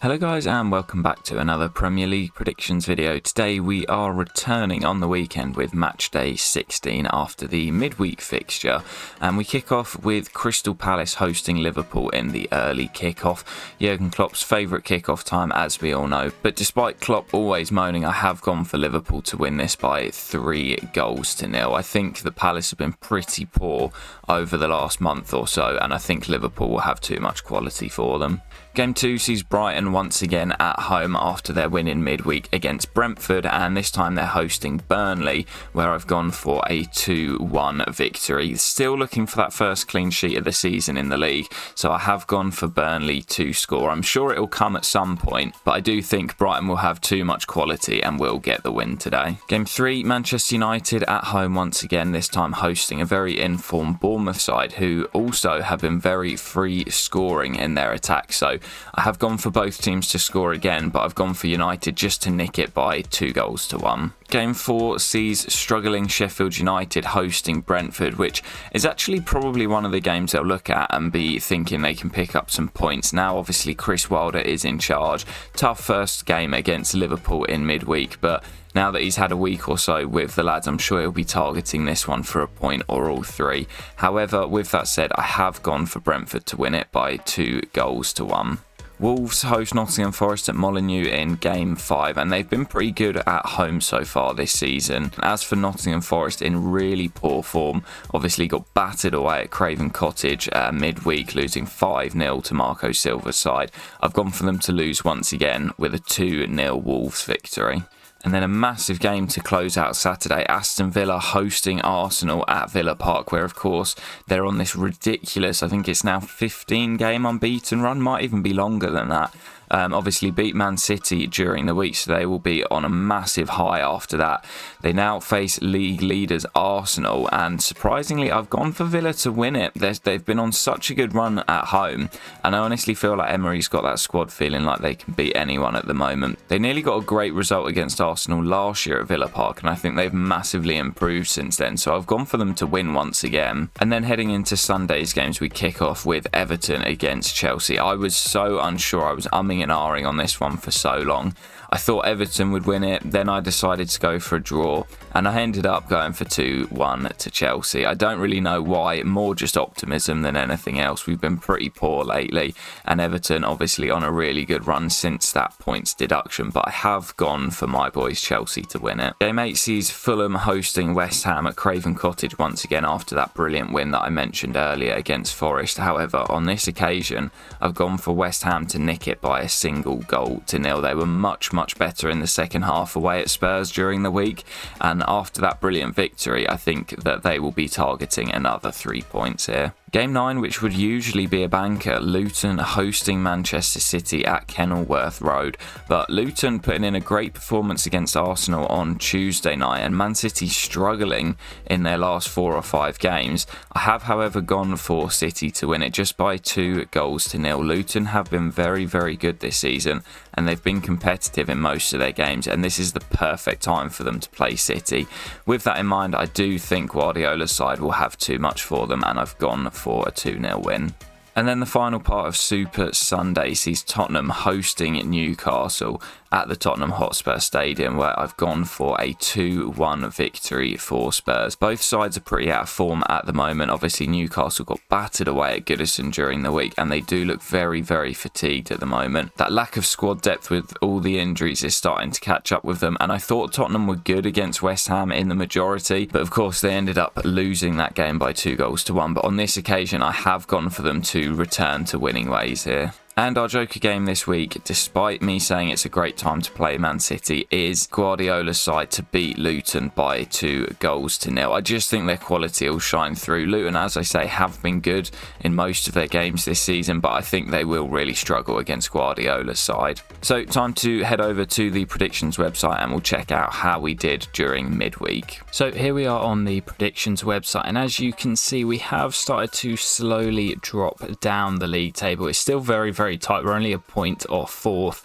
Hello guys and welcome back to another Premier League predictions video. Today we are returning on the weekend with Matchday 16 after the midweek fixture, and we kick off with Crystal Palace hosting Liverpool in the early kickoff. Jurgen Klopp's favourite kickoff time, as we all know, but despite Klopp always moaning, I have gone for Liverpool to win this by 3-0. I think the Palace have been pretty poor over the last month or so, and I think Liverpool will have too much quality for them. Game 2 sees Brighton once again at home after their win in midweek against Brentford, and this time they're hosting Burnley, where I've gone for a 2-1 victory. Still looking for that first clean sheet of the season in the league, so I have gone for Burnley to score. I'm sure it will come at some point, but I do think Brighton will have too much quality and will get the win today. Game 3, Manchester United at home once again, this time hosting a very informed Bournemouth side who also have been very free scoring in their attack, so I have gone for both teams to score again, but I've gone for United just to nick it by 2-1. Game 4 sees struggling Sheffield United hosting Brentford, which is actually probably one of the games they'll look at and be thinking they can pick up some points. Now obviously Chris Wilder is in charge. Tough first game against Liverpool in midweek, but now that he's had a week or so with the lads, I'm sure he'll be targeting this one for a point or all three. However, with that said, I have gone for Brentford to win it by 2-1. Wolves host Nottingham Forest at Molineux in Game 5, and they've been pretty good at home so far this season. As for Nottingham Forest, in really poor form, obviously got battered away at Craven Cottage midweek, losing 5-0 to Marco Silva's side. I've gone for them to lose once again with a 2-0 Wolves victory. And then a massive game to close out Saturday, Aston Villa hosting Arsenal at Villa Park, where of course they're on this ridiculous, I think it's now 15-game unbeaten run, might even be longer than that. Obviously beat Man City during the week, so they will be on a massive high after that. They now face league leaders Arsenal, and surprisingly I've gone for Villa to win it. They've been on such a good run at home, and I honestly feel like Emery's got that squad feeling like they can beat anyone at the moment. They nearly got a great result against Arsenal last year at Villa Park, and I think they've massively improved since then, so I've gone for them to win once again. And then heading into Sunday's games, we kick off with Everton against Chelsea. I was so unsure, I was umming and ahhing on this one for so long. I thought Everton would win it, then I decided to go for a draw, and I ended up going for 2-1 to Chelsea. I don't really know why, more just optimism than anything else. We've been pretty poor lately, and Everton obviously on a really good run since that points deduction, but I have gone for my boys Chelsea to win it. Game 8 sees Fulham hosting West Ham at Craven Cottage once again after that brilliant win that I mentioned earlier against Forest. However, on this occasion, I've gone for West Ham to nick it by a 1-0. They were much better in the second half away at Spurs during the week, and after that brilliant victory I think that they will be targeting another 3 points here. Game 9, which would usually be a banker, Luton hosting Manchester City at Kenilworth Road, but Luton putting in a great performance against Arsenal on Tuesday night, and Man City struggling in their last 4 or 5 games. I have however gone for City to win it just by 2-0. Luton have been very good this season, and they've been competitive in most of their games, and this is the perfect time for them to play City. With that in mind, I do think Guardiola's side will have too much for them, and I've gone for a 2-0 win. And then the final part of Super Sunday sees Tottenham hosting Newcastle at the Tottenham Hotspur Stadium, where I've gone for a 2-1 victory for Spurs. Both sides are pretty out of form at the moment. Obviously Newcastle got battered away at Goodison during the week, and they do look very fatigued at the moment. That lack of squad depth with all the injuries is starting to catch up with them, and I thought Tottenham were good against West Ham in the majority, but of course they ended up losing that game by 2-1. But on this occasion I have gone for them to return to winning ways here. And our Joker game this week, despite me saying it's a great time to play Man City, is Guardiola's side to beat Luton by 2-0. I just think their quality will shine through. Luton, as I say, have been good in most of their games this season, but I think they will really struggle against Guardiola's side. So time to head over to the predictions website and we'll check out how we did during midweek. So here we are on the predictions website, and as you can see, we have started to slowly drop down the league table. It's still very tight. We're only a point off 4th,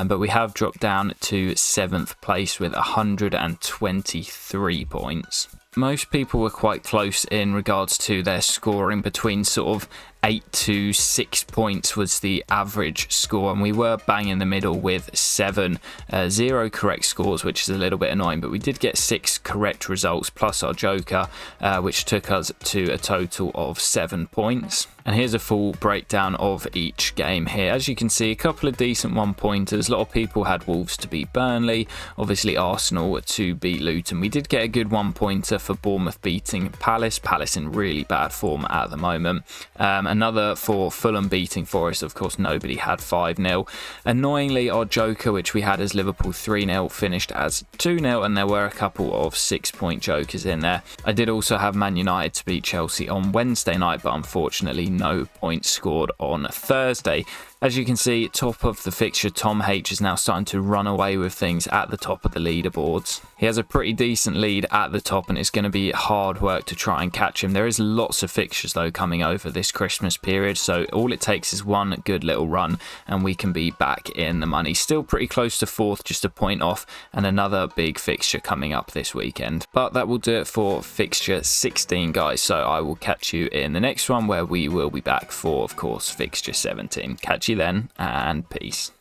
but we have dropped down to 7th place with 123 points. Most people were quite close in regards to their scoring, between sort of 8 to 6 points was the average score, and we were bang in the middle with 0 correct scores, which is a little bit annoying, but we did get 6 correct results plus our joker, which took us to a total of 7 points. And here's a full breakdown of each game here. As you can see, a couple of decent one-pointers. A lot of people had Wolves to beat Burnley, obviously Arsenal to beat Luton. We did get a good one-pointer for Bournemouth beating Palace. Palace in really bad form at the moment. Another for Fulham beating Forest. Of course, nobody had 5-0. Annoyingly, our joker, which we had as Liverpool 3-0, finished as 2-0, and there were a couple of 6-point jokers in there. I did also have Man United to beat Chelsea on Wednesday night, but unfortunately no points scored on Thursday. As you can see, top of the fixture, Tom H is now starting to run away with things at the top of the leaderboards. He has a pretty decent lead at the top, and it's going to be hard work to try and catch him. There is lots of fixtures though coming over this Christmas period, so all it takes is one good little run and we can be back in the money. Still pretty close to 4th, just a point off, and another big fixture coming up this weekend. But that will do it for fixture 16, guys, so I will catch you in the next one where we will be back for, of course, fixture 17. Catch you then, and peace.